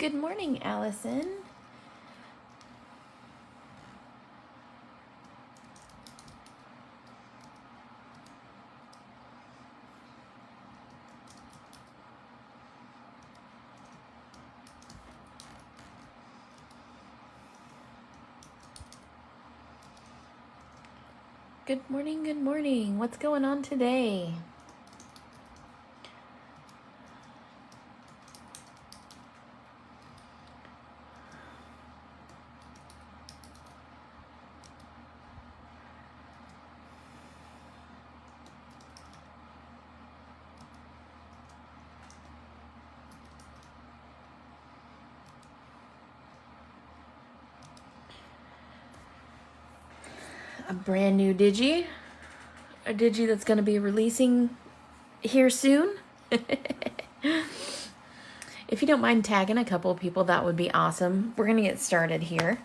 Good morning, Allison. Good morning, good morning. What's going on today? A brand new Digi. A Digi that's going to be releasing here soon. If you don't mind tagging a couple of people, that would be awesome. We're going to get started here.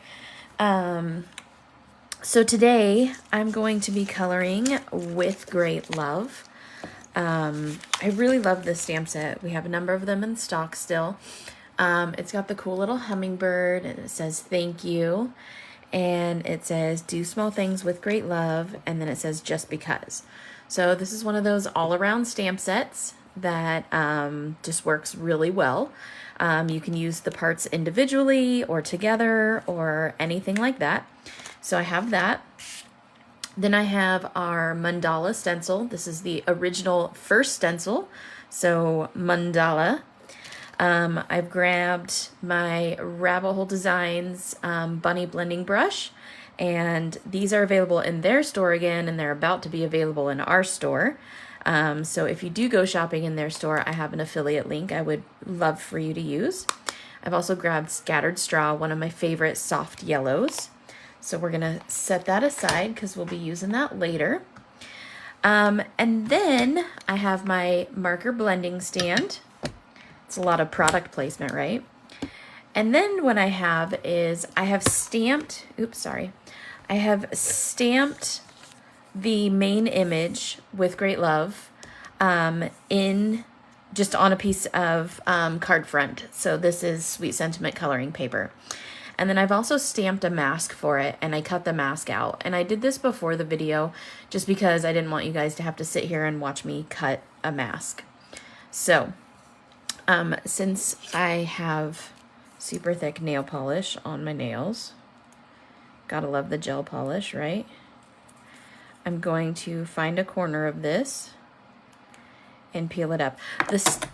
So today I'm going to be coloring with great love. I really love this stamp set. We have a number of them in stock still. It's got the cool little hummingbird, and it says thank you. And it says do small things with great love, and then it says just because. So this is one of those all-around stamp sets that just works really well. You can use the parts individually or together or anything like that. So I have that. Then I have our Mandala Stencil. This is the original first stencil, so Mandala. I've grabbed my Rabbit Hole Designs Bunny Blending Brush, and these are available in their store again, and they're about to be available in our store. So if you do go shopping in their store, I have an affiliate link I would love for you to use. I've also grabbed Scattered Straw, one of my favorite soft yellows. So we're gonna set that aside because we'll be using that later. And then I have my marker blending stand. It's a lot of product placement, right? And then what I have is I have stamped the main image with great love in just on a piece of card front. So this is Sweet Sentiment coloring paper. And then I've also stamped a mask for it, and I cut the mask out. And I did this before the video just because I didn't want you guys to have to sit here and watch me cut a mask. So since I have super thick nail polish on my nails, gotta love the gel polish, right? I'm going to find a corner of this and peel it up.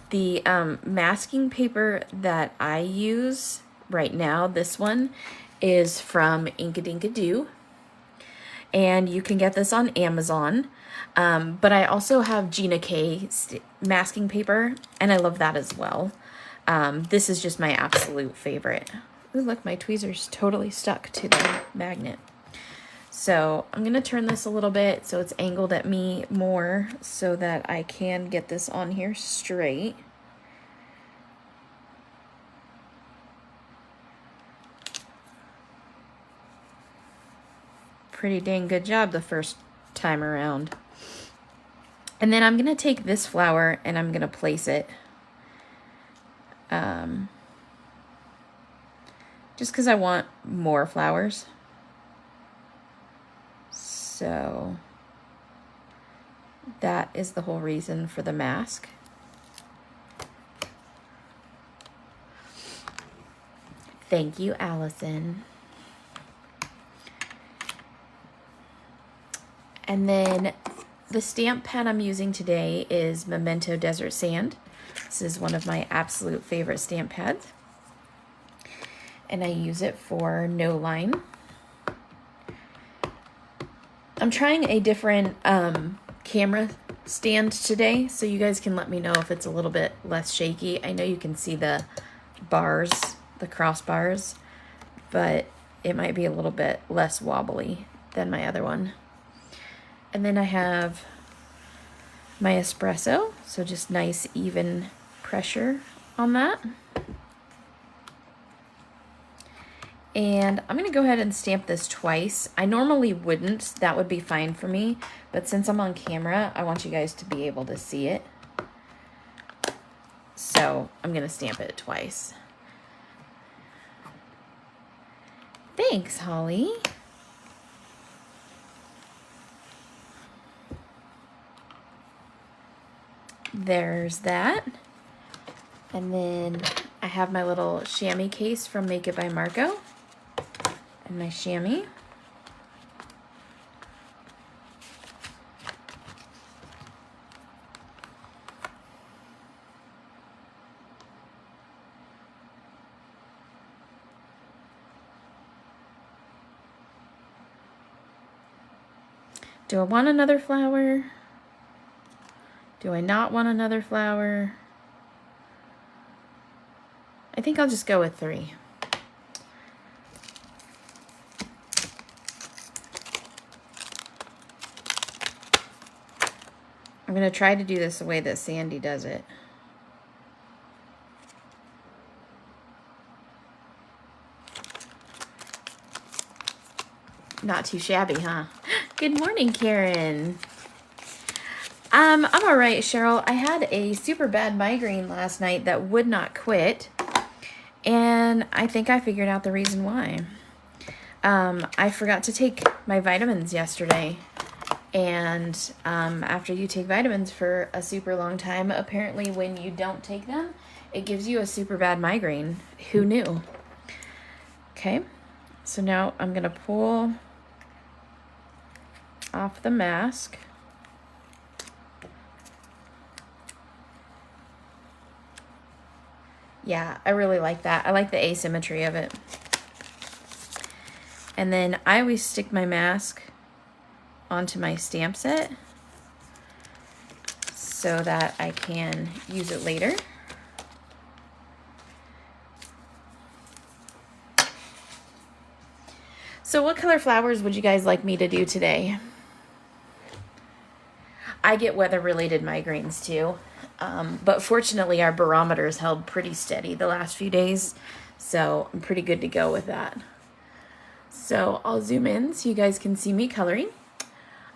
The masking paper that I use right now, this one is from Inkadinkadoo, and you can get this on Amazon. But I also have Gina K masking paper, and I love that as well. This is just my absolute favorite. Ooh, look, my tweezer's totally stuck to the magnet. So I'm gonna turn this a little bit so it's angled at me more so that I can get this on here straight. Pretty dang good job the first time around. And then I'm gonna take this flower and I'm gonna place it just because I want more flowers. So that is the whole reason for the mask. Thank you, Allison. And then the stamp pen I'm using today is Memento Desert Sand. This is one of my absolute favorite stamp pads. And I use it for no line. I'm trying a different camera stand today, so you guys can let me know if it's a little bit less shaky. I know you can see the bars, the crossbars, but it might be a little bit less wobbly than my other one. And then I have my espresso, so just nice even pressure on that. And I'm gonna go ahead and stamp this twice. I normally wouldn't, that would be fine for me, but since I'm on camera, I want you guys to be able to see it. So I'm gonna stamp it twice. Thanks, Holly. There's that. And then I have my little chamois case from Make It by Marco. And my chamois. Do I want another flower? Do I not want another flower? I think I'll just go with 3. I'm going to try to do this the way that Sandy does it. Not too shabby, huh? Good morning, Karen. I'm all right, Cheryl. I had a super bad migraine last night that would not quit, and I think I figured out the reason why. I forgot to take my vitamins yesterday, and after you take vitamins for a super long time, apparently when you don't take them, it gives you a super bad migraine. Who knew? Okay, so now I'm gonna pull off the mask. Yeah, I really like that. I like the asymmetry of it. And then I always stick my mask onto my stamp set so that I can use it later. So what color flowers would you guys like me to do today? I get weather-related migraines too, but fortunately our barometer's held pretty steady the last few days, so I'm pretty good to go with that. So I'll zoom in so you guys can see me coloring.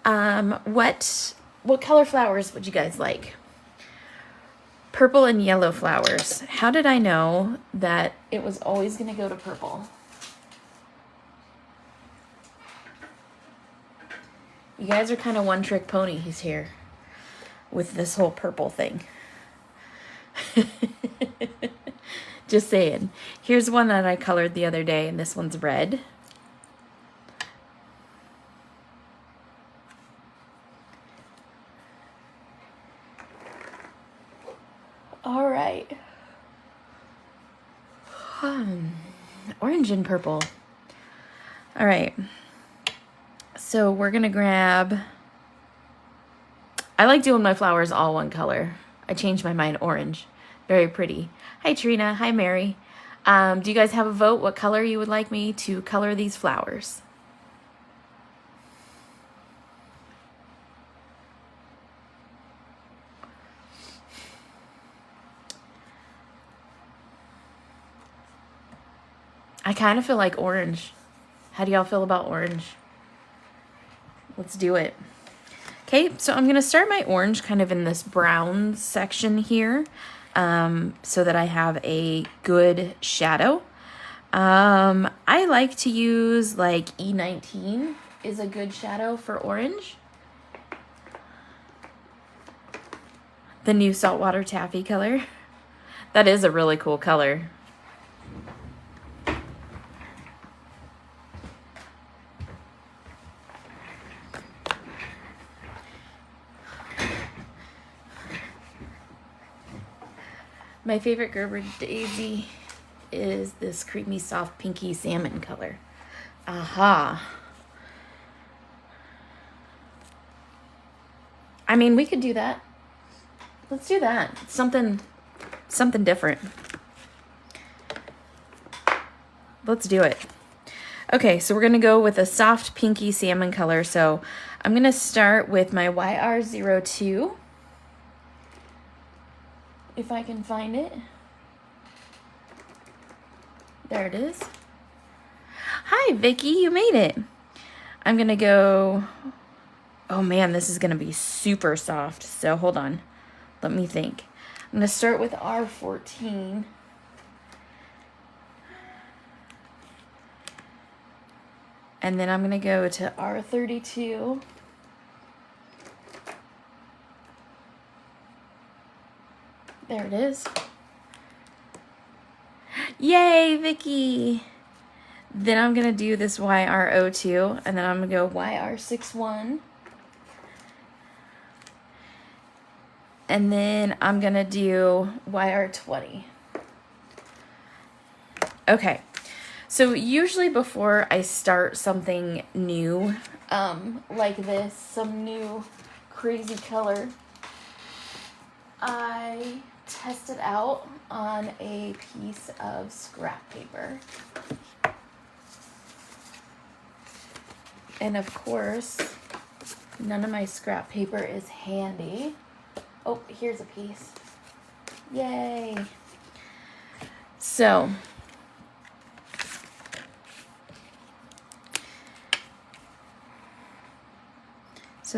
What color flowers would you guys like? Purple and yellow flowers. How did I know that it was always going to go to purple? You guys are kind of one-trick ponies here with this whole purple thing. Just saying. Here's one that I colored the other day, and this one's red. All right. Orange and purple. All right. So we're gonna grab, I like doing my flowers all one color. I changed my mind, orange. Very pretty. Hi Trina, hi Mary. Do you guys have a vote what color you would like me to color these flowers? I kind of feel like orange. How do y'all feel about orange? Let's do it. Okay, so I'm gonna start my orange kind of in this brown section here, so that I have a good shadow. I like to use like E19 is a good shadow for orange. The new saltwater taffy color. That is a really cool color. My favorite Gerber daisy is this creamy, soft, pinky salmon color. Aha. I mean, we could do that. Let's do that. Something different. Let's do it. Okay, so we're gonna go with a soft, pinky salmon color. So I'm gonna start with my YR02. If I can find it. There it is. Hi, Vicky, you made it. I'm gonna go, oh man, this is gonna be super soft. So hold on, let me think. I'm gonna start with R14. And then I'm going to go to R32. There it is. Yay, Vicky! Then I'm going to do this YR02, and then I'm going to go YR61. And then I'm going to do YR20. Okay, so usually before I start something new, like this, some new crazy color, I test it out on a piece of scrap paper. And of course, none of my scrap paper is handy. Oh, here's a piece. Yay! So,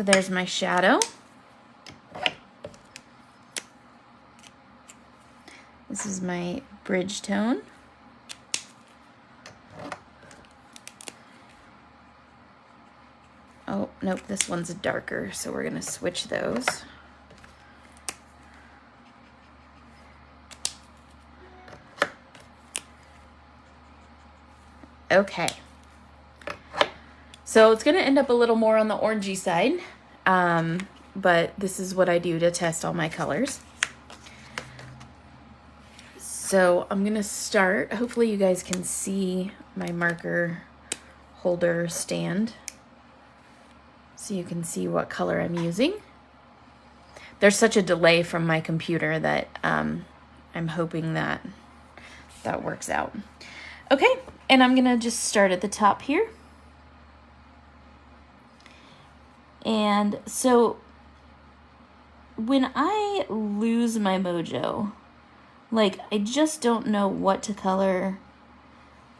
there's my shadow. This is my bridge tone. Oh, nope, this one's darker, so we're gonna switch those. Okay. So it's gonna end up a little more on the orangey side, but this is what I do to test all my colors. So I'm gonna start, hopefully you guys can see my marker holder stand, so you can see what color I'm using. There's such a delay from my computer that I'm hoping that that works out. Okay, and I'm gonna just start at the top here. And so when I lose my mojo, like I just don't know what to color,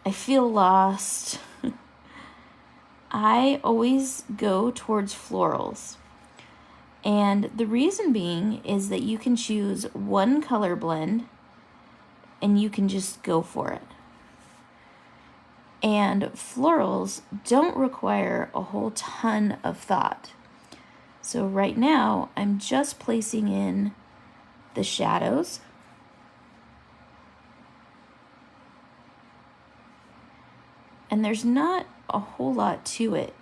I feel lost, I always go towards florals. And the reason being is that you can choose one color blend and you can just go for it. And florals don't require a whole ton of thought. So right now, I'm just placing in the shadows. And there's not a whole lot to it.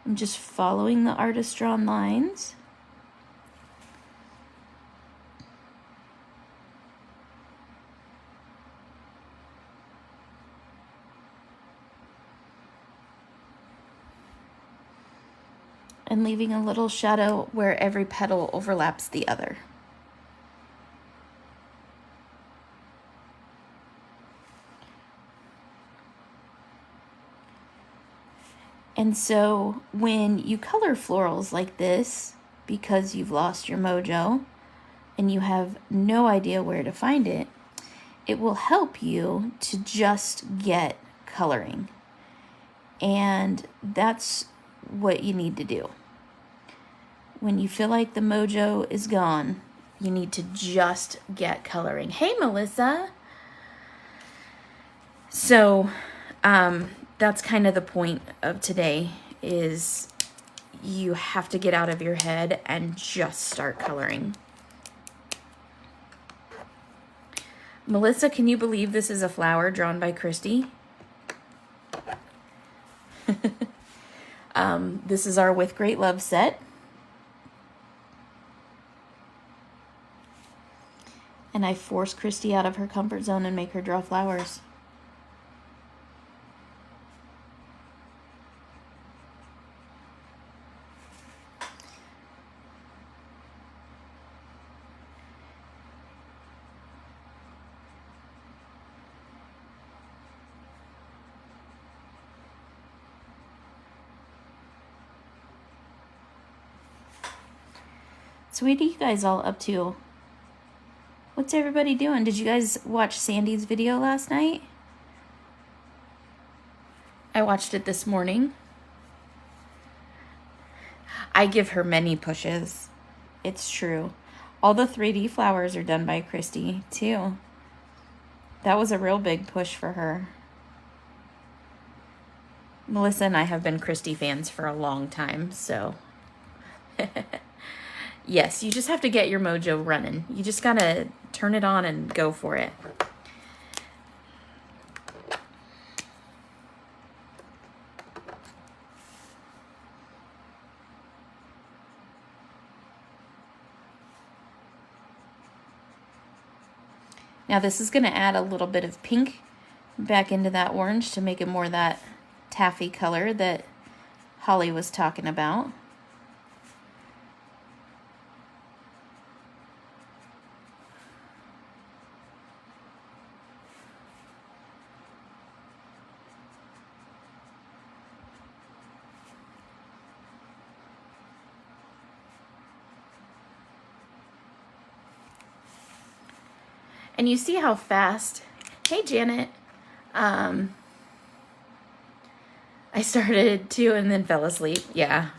I'm just following the artist drawn lines. And leaving a little shadow where every petal overlaps the other. And so when you color florals like this, because you've lost your mojo and you have no idea where to find it, it will help you to just get coloring. And that's what you need to do. When you feel like the mojo is gone, you need to just get coloring. Hey, Melissa. So, that's kind of the point of today, is you have to get out of your head and just start coloring. Melissa, can you believe this is a flower drawn by Christy? This is our With Great Love set. And I force Christy out of her comfort zone and make her draw flowers. So what are you guys all up to? What's everybody doing? Did you guys watch Sandy's video last night? I watched it this morning. I give her many pushes. It's true. All the 3D flowers are done by Christy, too. That was a real big push for her. Melissa and I have been Christy fans for a long time, so yes, you just have to get your mojo running. You just gotta turn it on and go for it. Now this is gonna add a little bit of pink back into that orange to make it more that taffy color that Holly was talking about. And you see how fast, hey Janet, I started to and then fell asleep. Yeah.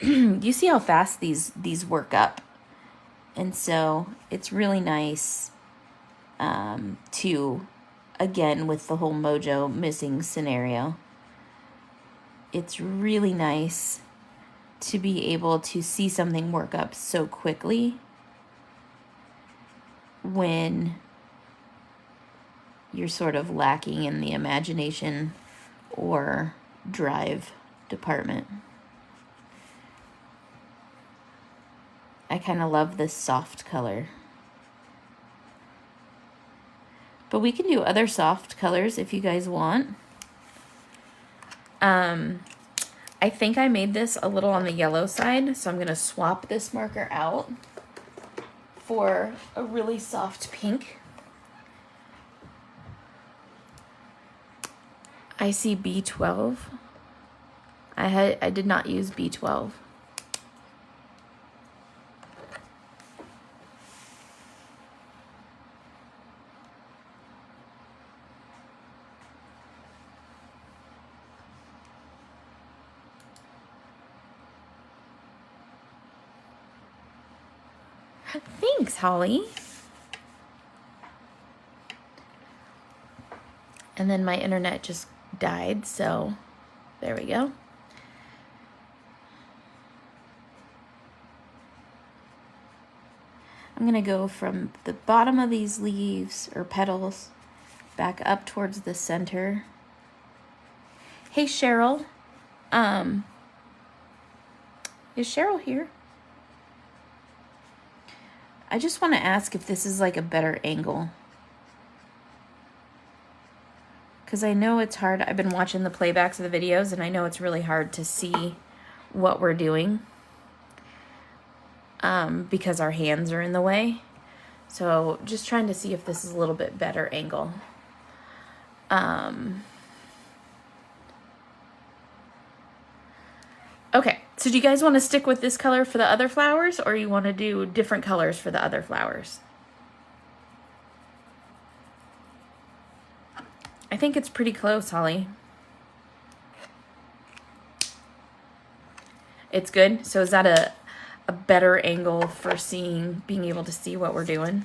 You see how fast these work up. And so it's really nice to, again, with the whole mojo missing scenario, it's really nice to be able to see something work up so quickly when you're sort of lacking in the imagination or drive department. I kind of love this soft color. But we can do other soft colors if you guys want. I think I made this a little on the yellow side, so I'm going to swap this marker out for a really soft pink. I see B12. I did not use B12. Thanks, Holly. And then my internet just died, so there we go. I'm gonna go from the bottom of these leaves or petals back up towards the center. Hey, Cheryl. Is Cheryl here? I just want to ask if this is like a better angle. Because I know it's hard. I've been watching the playbacks of the videos and I know it's really hard to see what we're doing because our hands are in the way. So just trying to see if this is a little bit better angle. Okay, so do you guys want to stick with this color for the other flowers, or you want to do different colors for the other flowers? I think it's pretty close, Holly. It's good? So is that a better angle for being able to see what we're doing?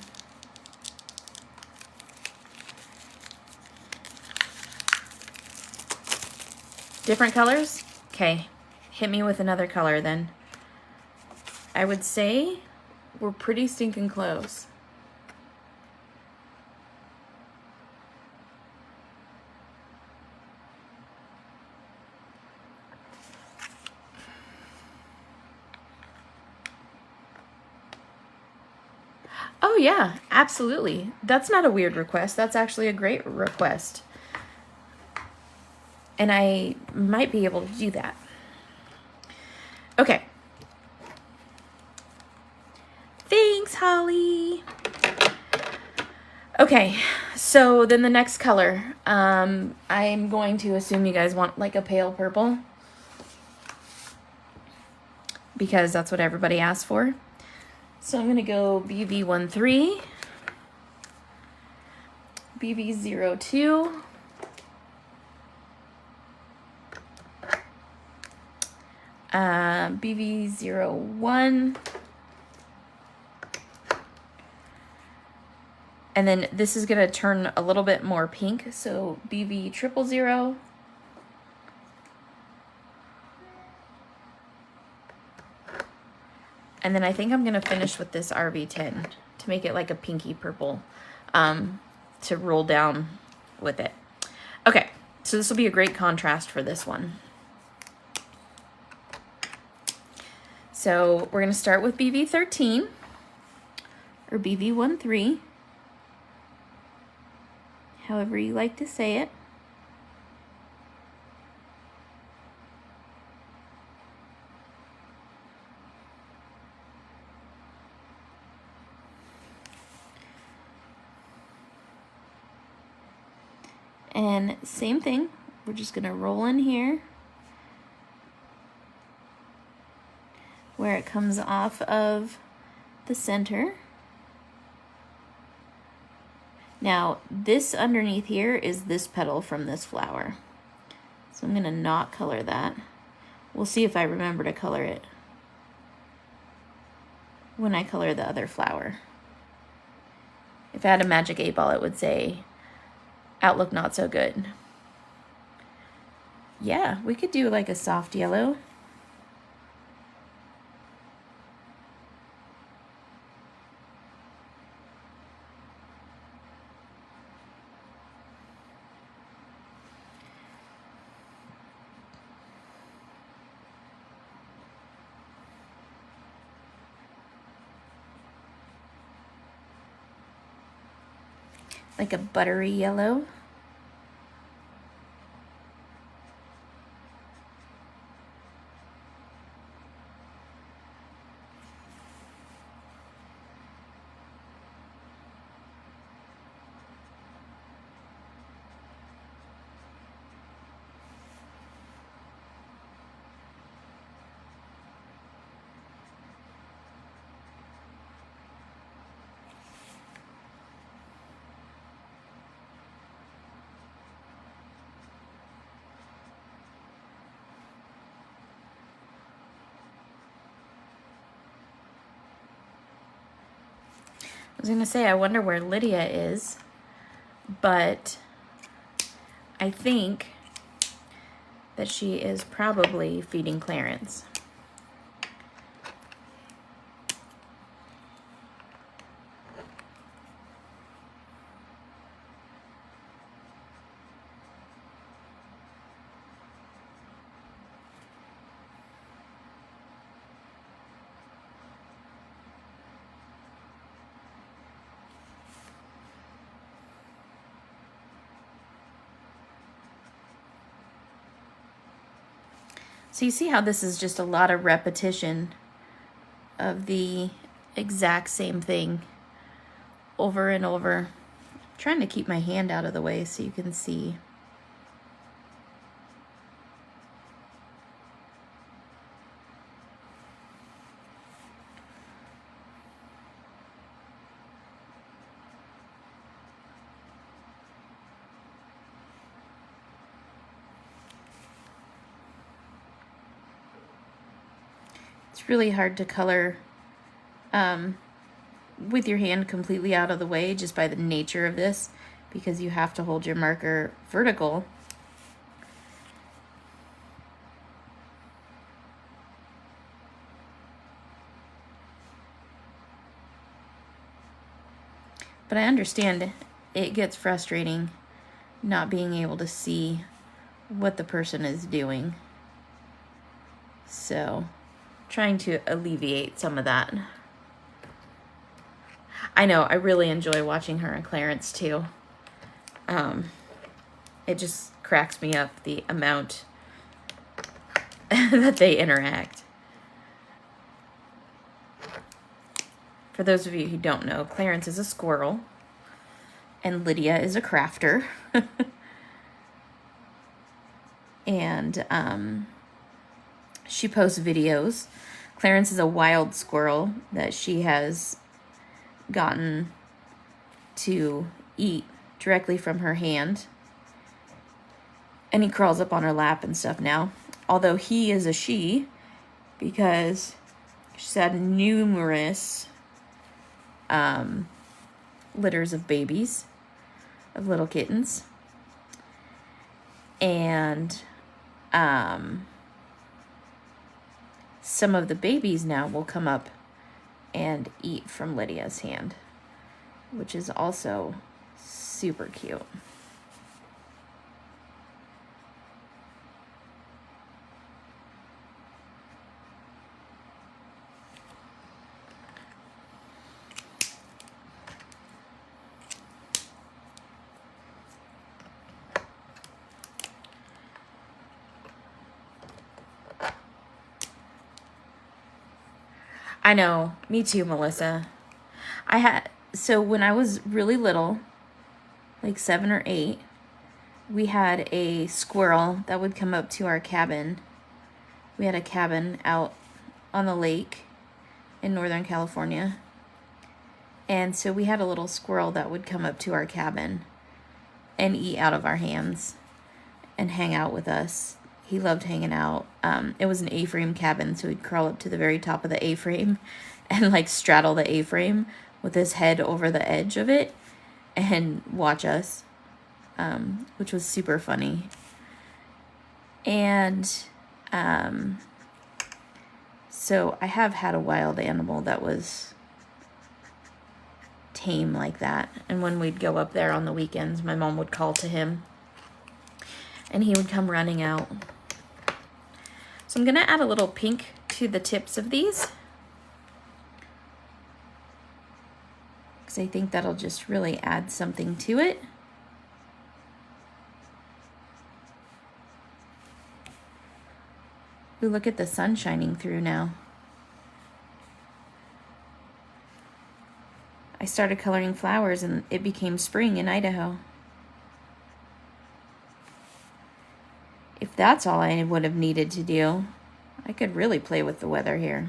Different colors? Okay. Hit me with another color then. I would say we're pretty stinking close. Oh yeah, absolutely. That's not a weird request. That's actually a great request. And I might be able to do that. Okay. Thanks, Holly. Okay, so then the next color. I'm going to assume you guys want like a pale purple, because that's what everybody asked for. So I'm going to go BV13, BV02, BV01, And then this is gonna turn a little bit more pink, so BV 000. And then I think I'm gonna finish with this RV10 to make it like a pinky purple, to roll down with it. Okay, so this will be a great contrast for this one. So we're gonna start with BV13, or BV13, however you like to say it. And same thing, we're just gonna roll in here where it comes off of the center. Now, this underneath here is this petal from this flower. So I'm gonna not color that. We'll see if I remember to color it when I color the other flower. If I had a magic 8-ball, it would say, outlook not so good. Yeah, we could do like a soft yellow. Like a buttery yellow. I was gonna say, I wonder where Lydia is, but I think that she is probably feeding Clarence. So you see how this is just a lot of repetition of the exact same thing over and over. I'm trying to keep my hand out of the way so you can see. It's really hard to color with your hand completely out of the way just by the nature of this, because you have to hold your marker vertical. But I understand it gets frustrating not being able to see what the person is doing. So, trying to alleviate some of that. I know, I really enjoy watching her and Clarence too. It just cracks me up the amount that they interact. For those of you who don't know, Clarence is a squirrel and Lydia is a crafter. And she posts videos. Clarence is a wild squirrel that she has gotten to eat directly from her hand. And he crawls up on her lap and stuff now. Although he is a she, because she's had numerous litters of babies, of little kittens. And some of the babies now will come up and eat from Lydia's hand, which is also super cute. I know, me too, Melissa. So when I was really little, like 7 or 8, we had a squirrel that would come up to our cabin. We had a cabin out on the lake in Northern California. And so we had a little squirrel that would come up to our cabin and eat out of our hands and hang out with us. He loved hanging out. It was an A-frame cabin, so he'd crawl up to the very top of the A-frame and like straddle the A-frame with his head over the edge of it and watch us, which was super funny. And so I have had a wild animal that was tame like that. And when we'd go up there on the weekends, my mom would call to him and he would come running out. So I'm going to add a little pink to the tips of these, because I think that'll just really add something to it. Ooh, look at the sun shining through now. I started coloring flowers and it became spring in Idaho. If that's all I would have needed to do, I could really play with the weather here.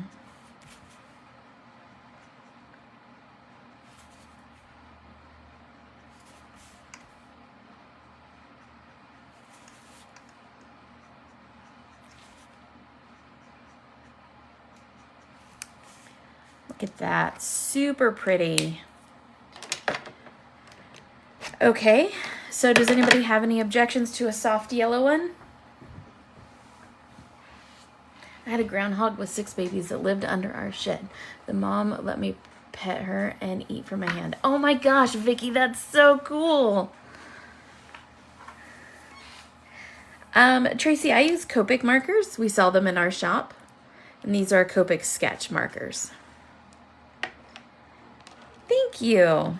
Look at that, super pretty. Okay, so does anybody have any objections to a soft yellow one? I had a groundhog with 6 babies that lived under our shed. The mom let me pet her and eat from my hand. Oh my gosh, Vicky, that's so cool. Tracy, I use Copic markers. We sell them in our shop. And these are Copic sketch markers. Thank you.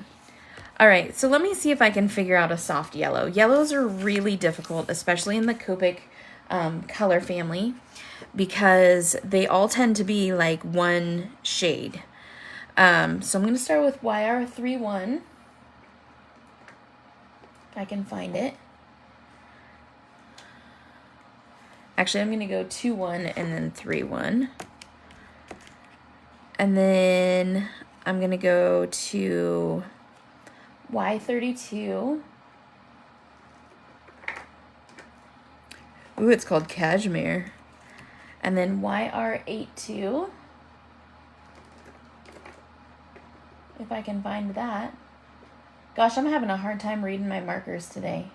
All right, so let me see if I can figure out a soft yellow. Yellows are really difficult, especially in the Copic color family, because they all tend to be like one shade. So I'm going to start with YR31, if I can find it. Actually, I'm going to go 2-1 and then 3-1. And then I'm going to go to Y32. Ooh, it's called Cashmere. And then YR82. If I can find that. Gosh, I'm having a hard time reading my markers today.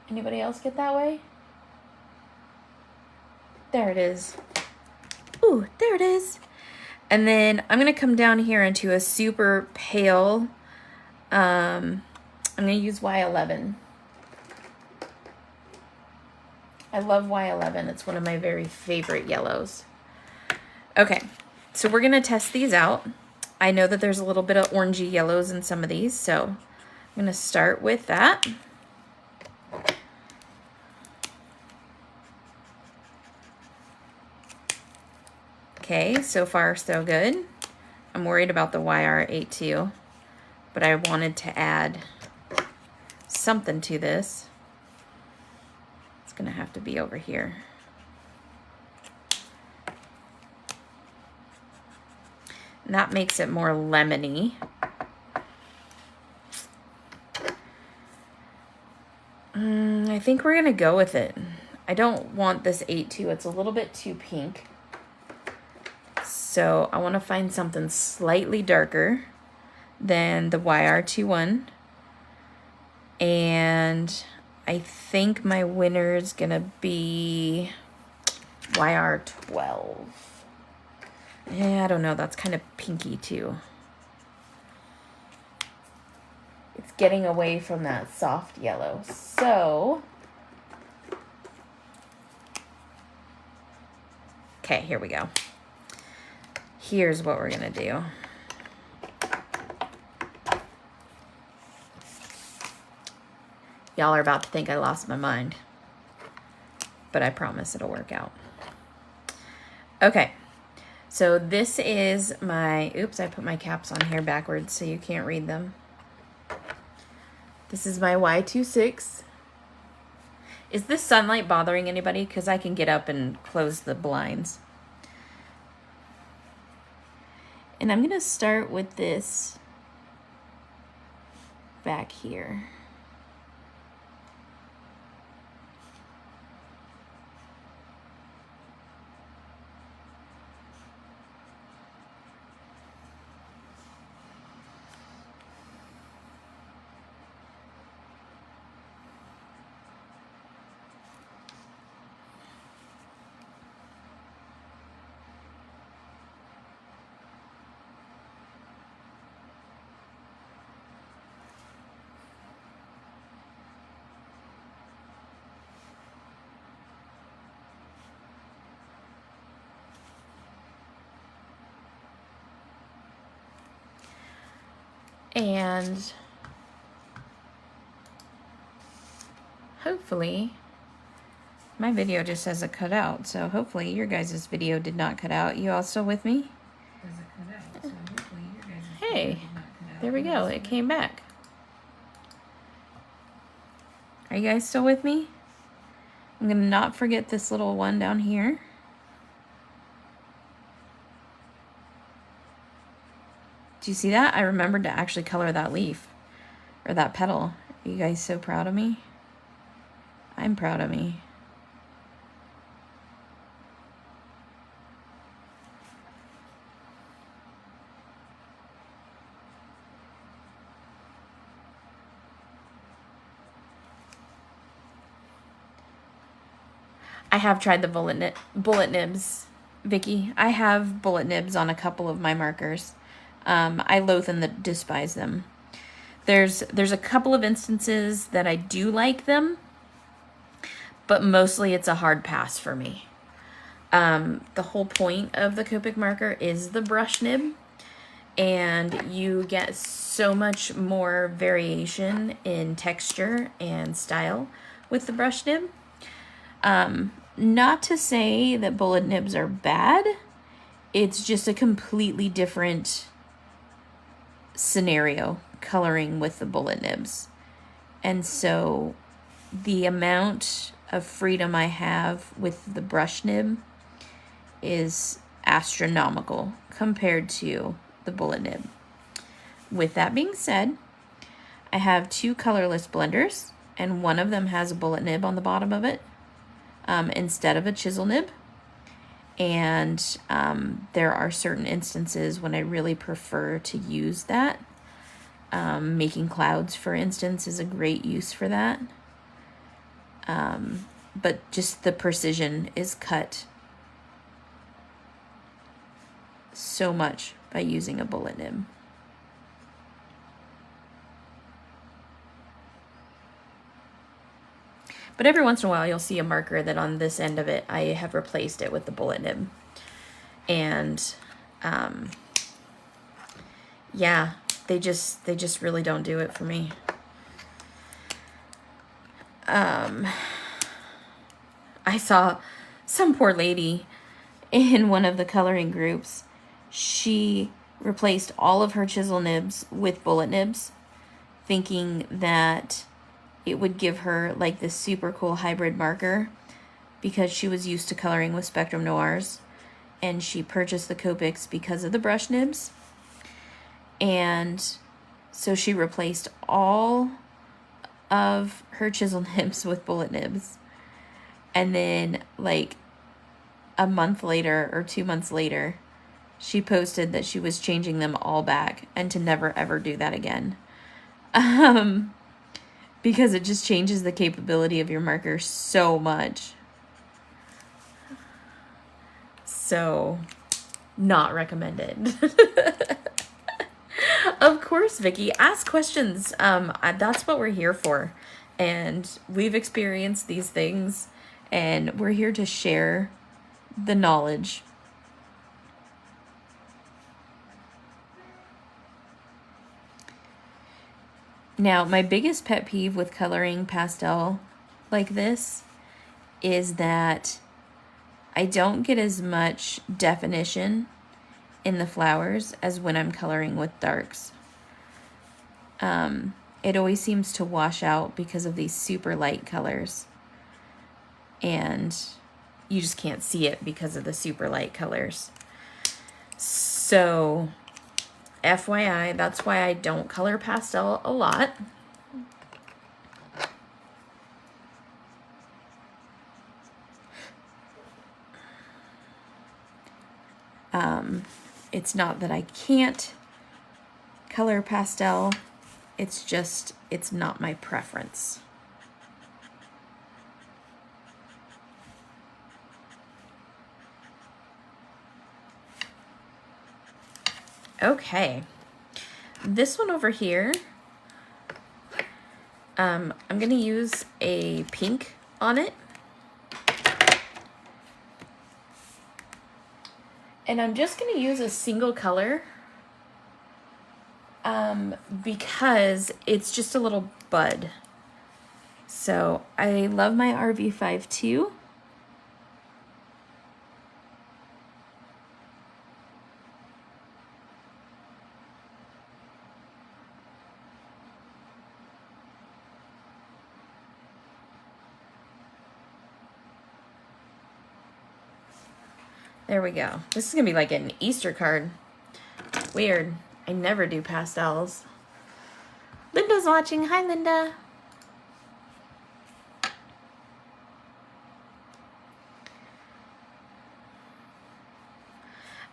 Anybody else get that way? There it is. Ooh, there it is. And then I'm going to come down here into a super pale, I'm going to use Y11. I love Y11. It's one of my very favorite yellows. Okay, so we're going to test these out. I know that there's a little bit of orangey yellows in some of these, so I'm going to start with that. Okay, so far so good. I'm worried about the YR82, but I wanted to add something to this. It's gonna have to be over here. And that makes it more lemony. I think we're gonna go with it. I don't want this 8-2, it's a little bit too pink. So I want to find something slightly darker then the YR21, and I think my winner's gonna be YR12. Yeah, I don't know, that's kind of pinky too. It's getting away from that soft yellow. So, okay, here we go. Here's what we're gonna do. Y'all are about to think I lost my mind, but I promise it'll work out. Okay, so this is my, oops, I put my caps on here backwards so you can't read them. This is my Y26. Is this sunlight bothering anybody? Because I can get up and close the blinds. And I'm gonna start with this back here. And hopefully my video just says it cut out, so hopefully your guys' video did not cut out. You all still with me? Does it cut out? So hopefully your guys' Hey, video did not cut out. there we go. It came back. Are you guys still with me? I'm gonna not forget this little one down here. Do you see that? I remembered to actually color that leaf or that petal. Are you guys so proud of me? I'm proud of me. I have tried the bullet nibs, Vicky. I have bullet nibs on a couple of my markers. I loathe and despise them. There's a couple of instances that I do like them, but mostly it's a hard pass for me. The whole point of the Copic marker is the brush nib, and you get so much more variation in texture and style with the brush nib. Not to say that bullet nibs are bad, it's just a completely different scenario coloring with the bullet nibs. And so the amount of freedom I have with the brush nib is astronomical compared to the bullet nib. With that being said, I have two colorless blenders, and one of them has a bullet nib on the bottom of it instead of a chisel nib. And there are certain instances when I really prefer to use that. Making clouds, for instance, is a great use for that. But just the precision is cut so much by using a bullet nib. But every once in a while you'll see a marker that on this end of it I have replaced it with the bullet nib. And yeah, they just really don't do it for me. I saw some poor lady in one of the coloring groups. She replaced all of her chisel nibs with bullet nibs, thinking that it would give her like this super cool hybrid marker because she was used to coloring with Spectrum Noirs, and she purchased the Copics because of the brush nibs. And so she replaced all of her chisel nibs with bullet nibs. And then like a month later or 2 months later, she posted that she was changing them all back and to never ever do that again. Because it just changes the capability of your marker so much. So, not recommended. Of course, Vicky, ask questions. That's what we're here for. And we've experienced these things, and we're here to share the knowledge. Now, my biggest pet peeve with coloring pastel like this is that I don't get as much definition in the flowers as when I'm coloring with darks. It always seems to wash out because of these super light colors. And you just can't see it because of the super light colors. So, FYI, that's why I don't color pastel a lot. It's not that I can't color pastel, it's just, it's not my preference. Okay, this one over here, I'm going to use a pink on it. And I'm just going to use a single color because it's just a little bud. So I love my RV5 too. There we go. This is going to be like an Easter card. Weird. I never do pastels. Linda's watching. Hi, Linda.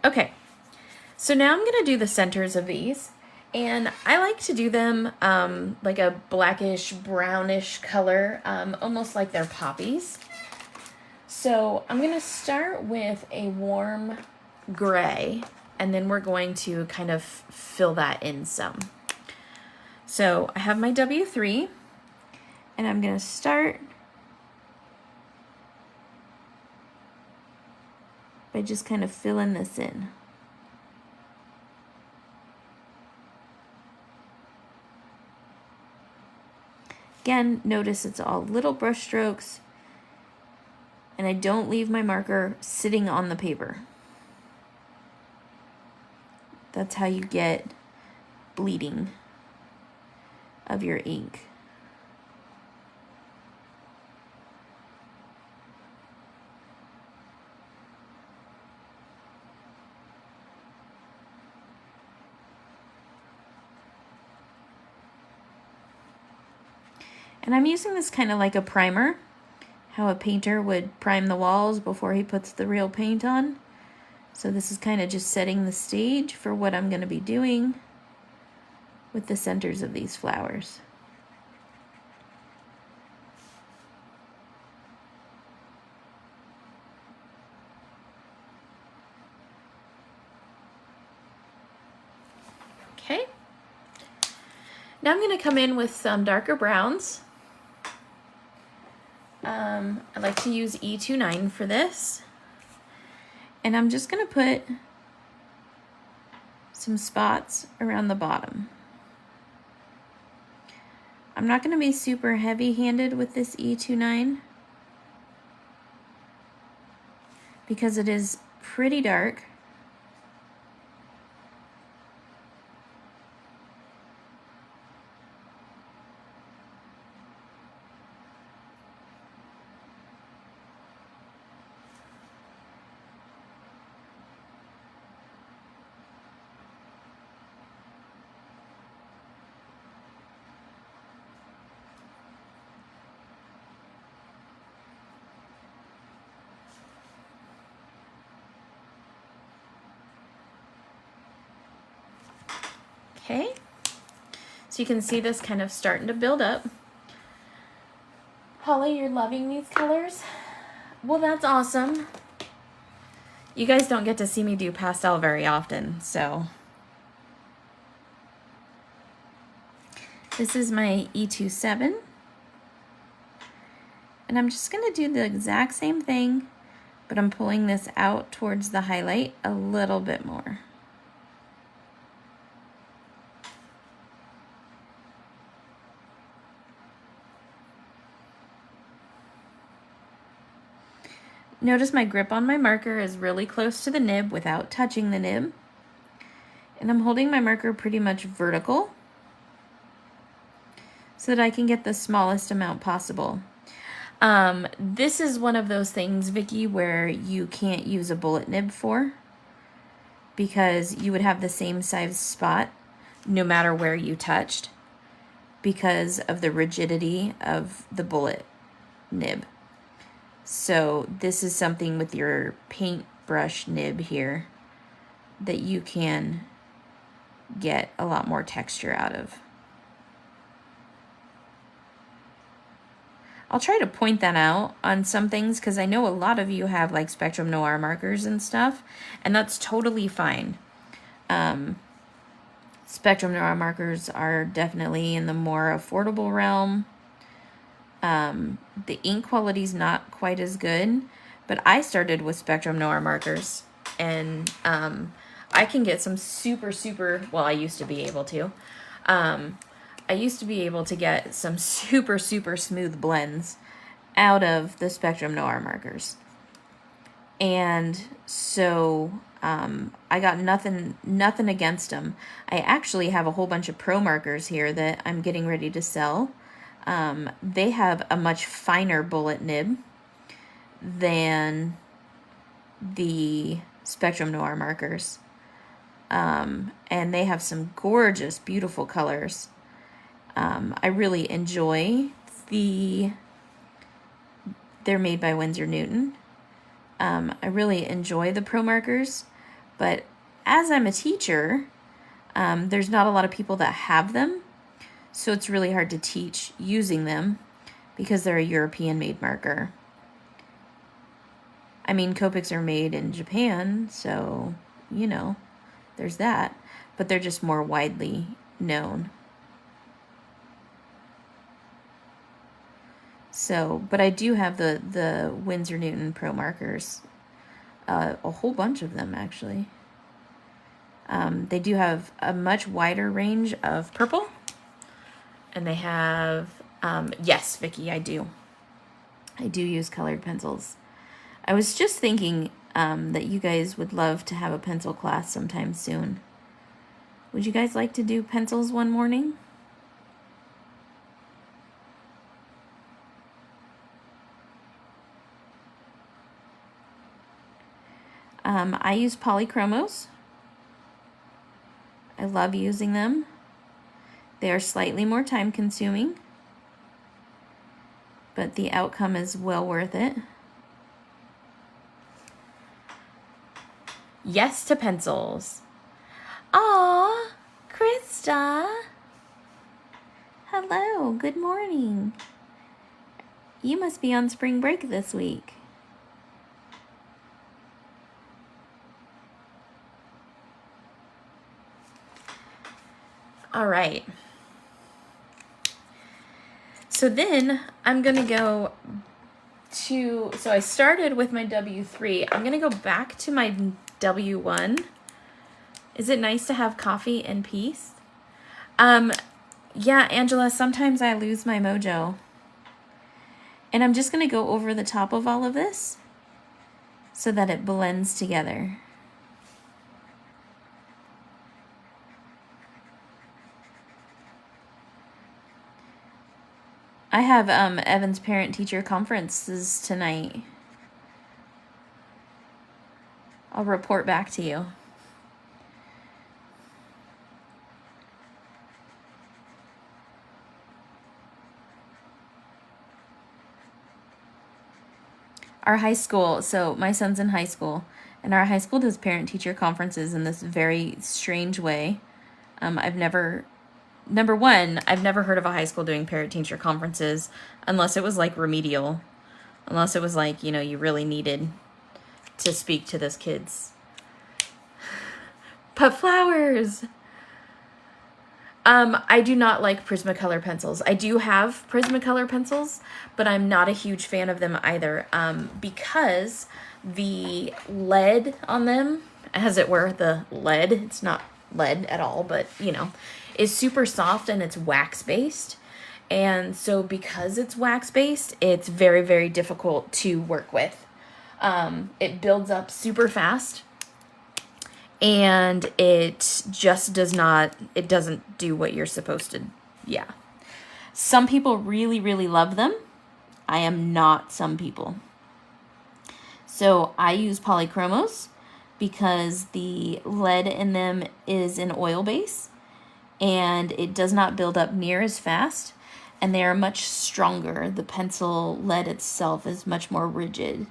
Okay. So now I'm going to do the centers of these. And I like to do them like a blackish, brownish color, almost like they're poppies. So I'm going to start with a warm gray, and then we're going to kind of fill that in some. So I have my W3, and I'm going to start by just kind of filling this in. Again, notice it's all little brush strokes, and I don't leave my marker sitting on the paper. That's how you get bleeding of your ink. And I'm using this kind of like a primer, how a painter would prime the walls before he puts the real paint on. So this is kind of just setting the stage for what I'm going to be doing with the centers of these flowers. Okay. Now I'm going to come in with some darker browns. I like to use E29 for this. And I'm just going to put some spots around the bottom. I'm not going to be super heavy-handed with this E29 because it is pretty dark. Okay, so you can see this kind of starting to build up. Holly, you're loving these colors? Well, that's awesome. You guys don't get to see me do pastel very often, so. This is my E27. And I'm just gonna do the exact same thing, but I'm pulling this out towards the highlight a little bit more. Notice my grip on my marker is really close to the nib without touching the nib. And I'm holding my marker pretty much vertical so that I can get the smallest amount possible. This is one of those things, Vicky, where you can't use a bullet nib for, because you would have the same size spot no matter where you touched because of the rigidity of the bullet nib. So this is something with your paintbrush nib here that you can get a lot more texture out of. I'll try to point that out on some things because I know a lot of you have like Spectrum Noir markers and stuff, and that's totally fine. Spectrum Noir markers are definitely in the more affordable realm. The ink quality is not quite as good, but I started with Spectrum Noir markers, and I can get some super, well, I used to be able to. I used to be able to get some super smooth blends out of the Spectrum Noir markers. And so I got nothing against them. I actually have a whole bunch of pro markers here that I'm getting ready to sell. They have a much finer bullet nib than the Spectrum Noir markers. And they have some gorgeous, beautiful colors. I really enjoy they're made by Winsor Newton. I really enjoy the pro markers, but as I'm a teacher, there's not a lot of people that have them. So it's really hard to teach using them because they're a European-made marker. I mean, Copics are made in Japan, so, you know, there's that. But they're just more widely known. So, but I do have the Winsor Newton Pro markers. A whole bunch of them, actually. They do have a much wider range of purple. And they have, yes, Vicky, I do. I do use colored pencils. I was just thinking that you guys would love to have a pencil class sometime soon. Would you guys like to do pencils one morning? I use polychromos. I love using them. They are slightly more time consuming, but the outcome is well worth it. Yes to pencils. Aw, Krista. Hello, good morning. You must be on spring break this week. All right. So then I'm going to go to, so I started with my W3. I'm going to go back to my W1. Is it nice to have coffee and peace? Yeah, Angela, sometimes I lose my mojo. And I'm just going to go over the top of all of this so that it blends together. I have Evan's parent-teacher conferences tonight. I'll report back to you. Our high school, so my son's in high school, and our high school does parent-teacher conferences in this very strange way. Number one, I've never heard of a high school doing parent-teacher conferences unless it was like remedial, unless it was like, you know, you really needed to speak to those kids. Put flowers. I do not like Prismacolor pencils. I do have Prismacolor pencils, but I'm not a huge fan of them either, because the lead on them, as it were, the lead, it's not lead at all, but, you know, is super soft and it's wax-based. And so because it's wax-based, it's very, very difficult to work with. It builds up super fast. And it just doesn't do what you're supposed to. Yeah. Some people really, really love them. I am not some people. So I use polychromos because the lead in them is an oil base and it does not build up near as fast, and they are much stronger. The pencil lead itself is much more rigid.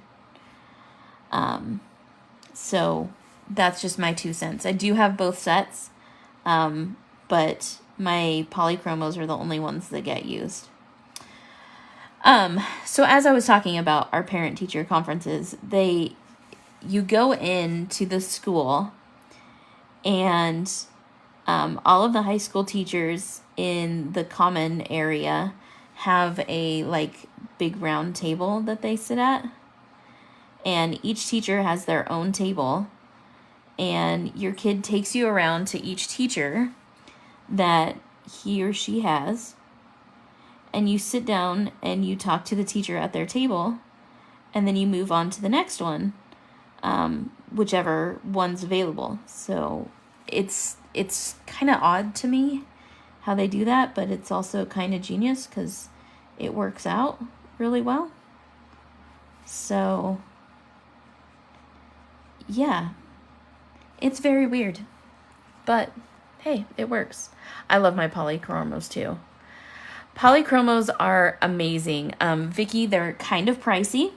So that's just my 2 cents. I do have both sets, but my polychromos are the only ones that get used. So as I was talking about our parent-teacher conferences, you go into the school and all of the high school teachers in the common area have a like big round table that they sit at, and each teacher has their own table. And your kid takes you around to each teacher that he or she has, and you sit down and you talk to the teacher at their table, and then you move on to the next one, whichever one's available. So it's kind of odd to me how they do that, but it's also kind of genius because it works out really well. So yeah. It's very weird, but hey, it works. I love my polychromos too. Polychromos are amazing. Vicky, they're kind of pricey,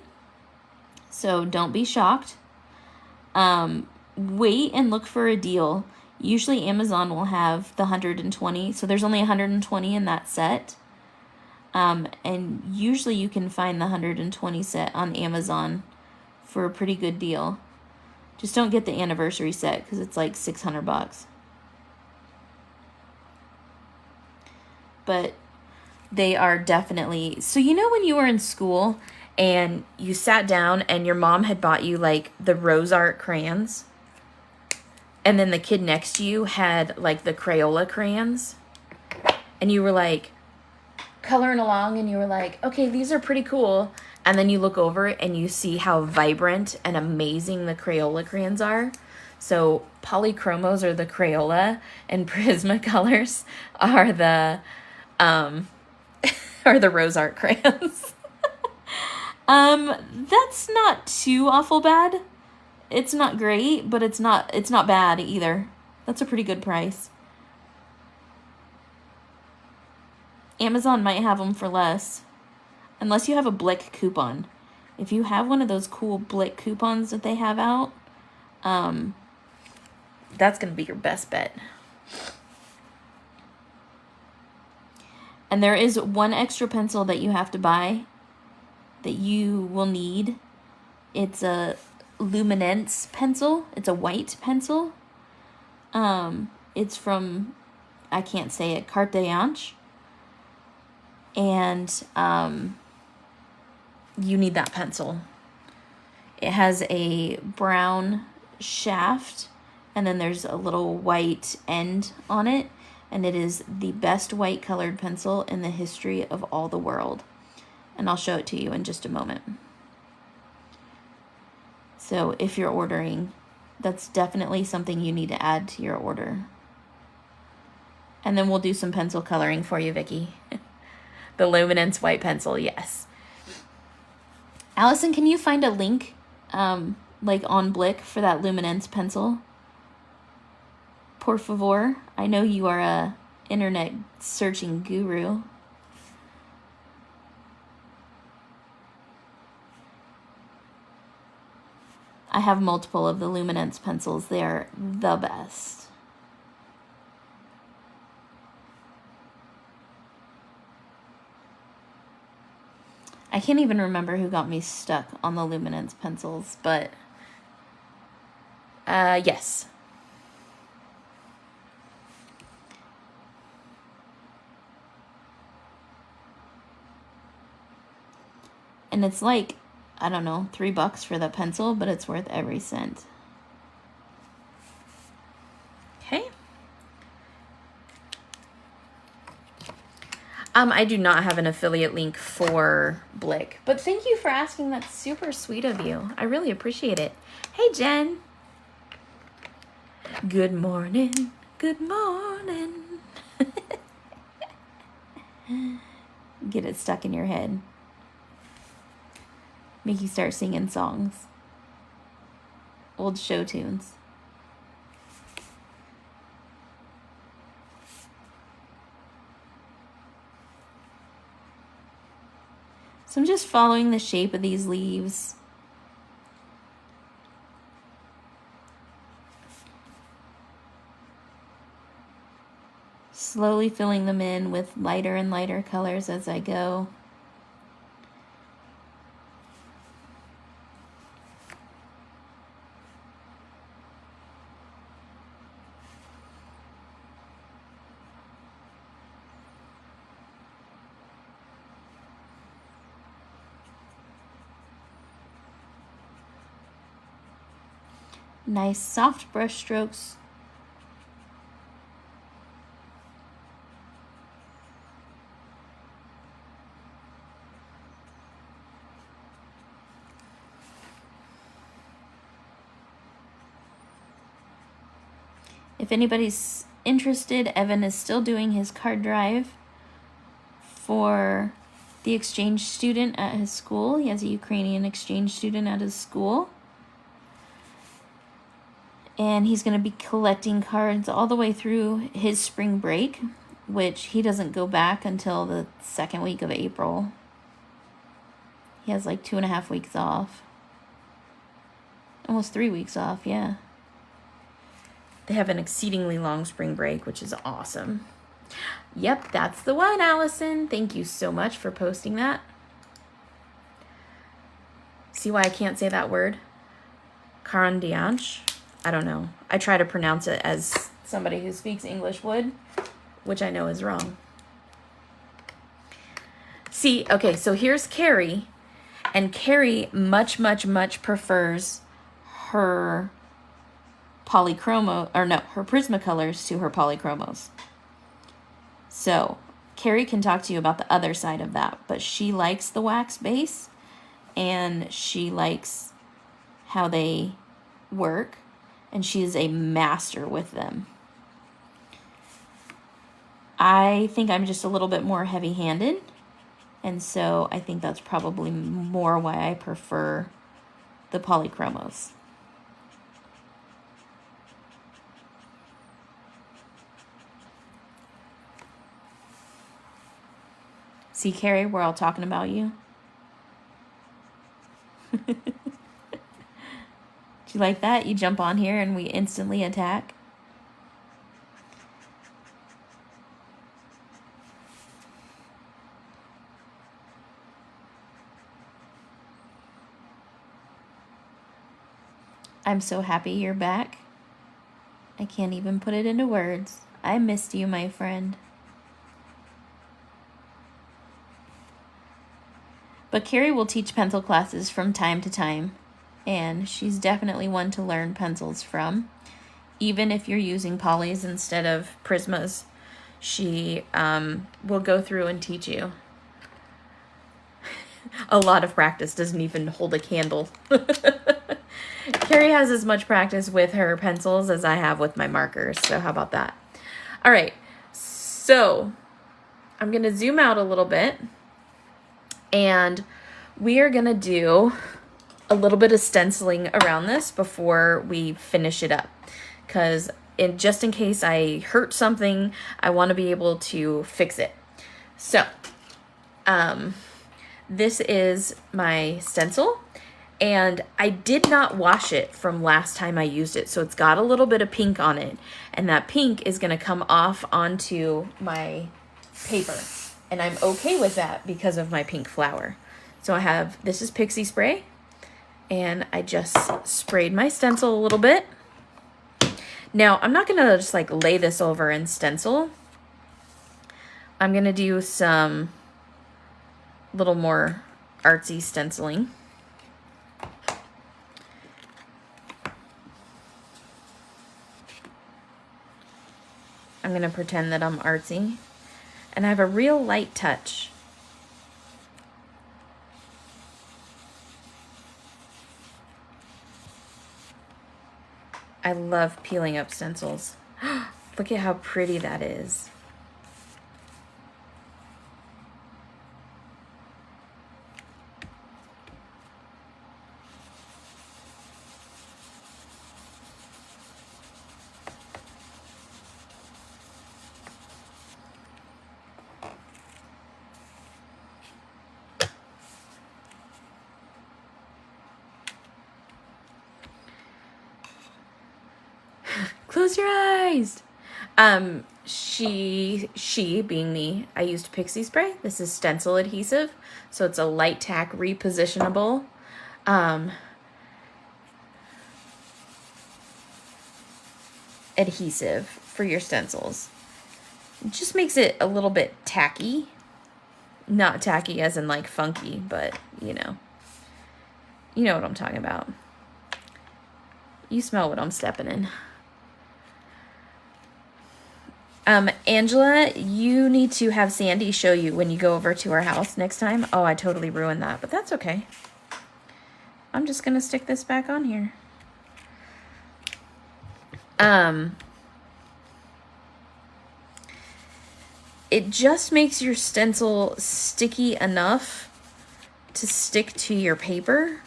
so don't be shocked. Wait and look for a deal. Usually Amazon will have the 120, so there's only 120 in that set. And usually you can find the 120 set on Amazon for a pretty good deal. Just don't get the anniversary set because it's like $600. But they are definitely... So you know when you were in school and you sat down and your mom had bought you like the Rose Art crayons, and then the kid next to you had like the Crayola crayons, and you were like coloring along and you were like, okay, these are pretty cool. And then you look over and you see how vibrant and amazing the Crayola crayons are. So polychromos are the Crayola, and Prismacolors are the Rose Art crayons. That's not too awful bad. It's not great, but it's not bad either. That's a pretty good price. Amazon might have them for less. Unless you have a Blick coupon. If you have one of those cool Blick coupons that they have out, that's going to be your best bet. And there is one extra pencil that you have to buy that you will need. It's a Luminence pencil. It's a white pencil. It's from, I can't say it, Carte d'Anche. And you need that pencil. It has a brown shaft, and then there's a little white end on it, and it is the best white colored pencil in the history of all the world. And I'll show it to you in just a moment. So if you're ordering, that's definitely something you need to add to your order. And then we'll do some pencil coloring for you, Vicky. The Luminence white pencil, yes. Allison, can you find a link, like on Blick for that Luminence pencil? Por favor. I know you are a internet searching guru. I have multiple of the Luminence pencils. They are the best. can't even remember who got me stuck on the Luminence pencils, but yes. And it's like, I don't know, $3 for the pencil, but it's worth every cent. Okay. I do not have an affiliate link for Blick, but thank you for asking. That's super sweet of you. I really appreciate it. Hey, Jen. Good morning. Good morning. Get it stuck in your head. Make you start singing songs. Old show tunes. So I'm just following the shape of these leaves. Slowly filling them in with lighter and lighter colors as I go. Nice soft brush strokes. If anybody's interested, Evan is still doing his card drive for the exchange student at his school. He has a Ukrainian exchange student at his school. And he's going to be collecting cards all the way through his spring break, which he doesn't go back until the second week of April. He has like 2.5 weeks off. Almost 3 weeks off, yeah. They have an exceedingly long spring break, which is awesome. Yep, that's the one, Allison. Thank you so much for posting that. See why I can't say that word? Karandianch. I don't know. I try to pronounce it as somebody who speaks English would, which I know is wrong. See, okay, so here's Carrie, and Carrie much prefers her her Prismacolors to her polychromos. So Carrie can talk to you about the other side of that, but she likes the wax base, and she likes how they work. And she is a master with them. I think I'm just a little bit more heavy-handed. And so I think that's probably more why I prefer the polychromos. See, Carrie, we're all talking about you. You like that? You jump on here and we instantly attack. I'm so happy you're back. I can't even put it into words. I missed you, my friend. But Carrie will teach pencil classes from time to time. And she's definitely one to learn pencils from. Even if you're using polys instead of Prismas, she will go through and teach you. A lot of practice doesn't even hold a candle. Carrie has as much practice with her pencils as I have with my markers, so how about that? All right, so I'm going to zoom out a little bit, and we are going to do a little bit of stenciling around this before we finish it up, because just in case I hurt something, I want to be able to fix it. So this is my stencil, and I did not wash it from last time I used it, so it's got a little bit of pink on it, and that pink is going to come off onto my paper, and I'm okay with that because of my pink flower. So I have, this is Pixie spray, and I just sprayed my stencil a little bit. Now, I'm not gonna just like lay this over and stencil. I'm gonna do some little more artsy stenciling. I'm gonna pretend that I'm artsy, and I have a real light touch. I love peeling up stencils. Look at how pretty that is. Close your eyes. She being me, I used Pixie spray. This is Stencil Adhesive, so it's a light tack repositionable. Adhesive for your stencils. It just makes it a little bit tacky. Not tacky as in like funky, but you know what I'm talking about. You smell what I'm stepping in. Angela, you need to have Sandy show you when you go over to our house next time. Oh, I totally ruined that, but that's okay. I'm just gonna stick this back on here. It just makes your stencil sticky enough to stick to your paper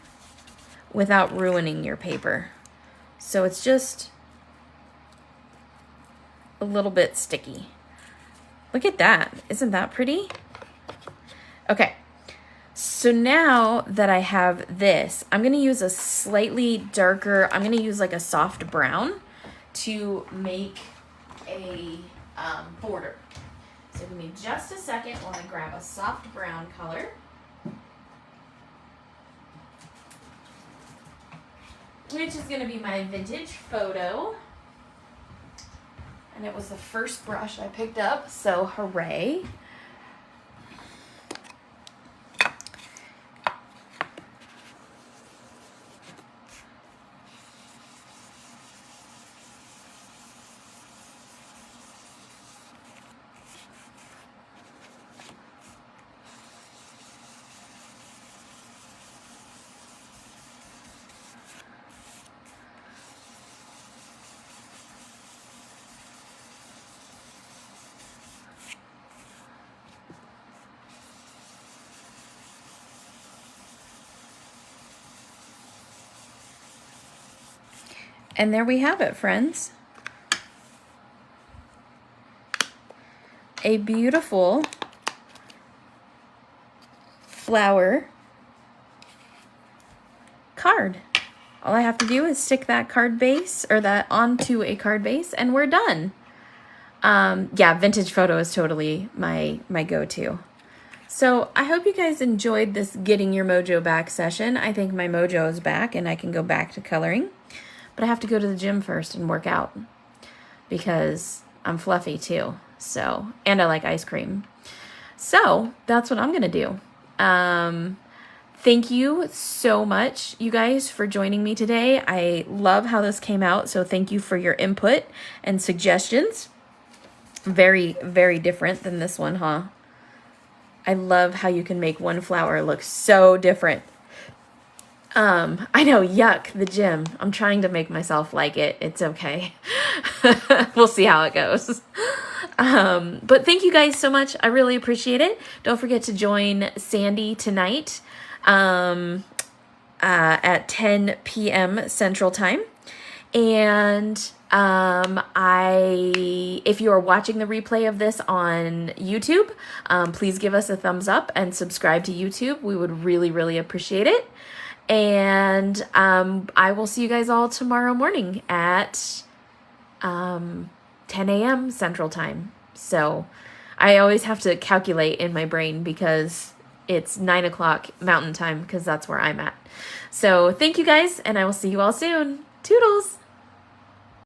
without ruining your paper. So it's just a little bit sticky. Look at that. Isn't that pretty? Okay. So now that I have this, I'm going to use a slightly darker, I'm going to use like a soft brown to make a border. So give me just a second while I grab a soft brown color. Which is going to be my vintage photo. And it was the first brush I picked up, so hooray. And there we have it, friends. A beautiful flower card. All I have to do is stick that card base or that onto a card base and we're done. Yeah, vintage photo is totally my go-to. So I hope you guys enjoyed this Getting Your Mojo Back session. I think my mojo is back and I can go back to coloring. But I have to go to the gym first and work out because I'm fluffy too. So, and I like ice cream. So that's what I'm going to do. Thank you so much, you guys, for joining me today. I love how this came out. So thank you for your input and suggestions. Very, very different than this one, huh? I love how you can make one flower look so different. I know, yuck, the gym. I'm trying to make myself like it. It's okay. We'll see how it goes. But thank you guys so much. I really appreciate it. Don't forget to join Sandy tonight at 10 p.m. Central Time. And if you are watching the replay of this on YouTube, please give us a thumbs up and subscribe to YouTube. We would really, really appreciate it. And I will see you guys all tomorrow morning at 10 a.m. Central Time. So I always have to calculate in my brain because it's 9 o'clock Mountain Time because that's where I'm at. So thank you guys, and I will see you all soon. Toodles!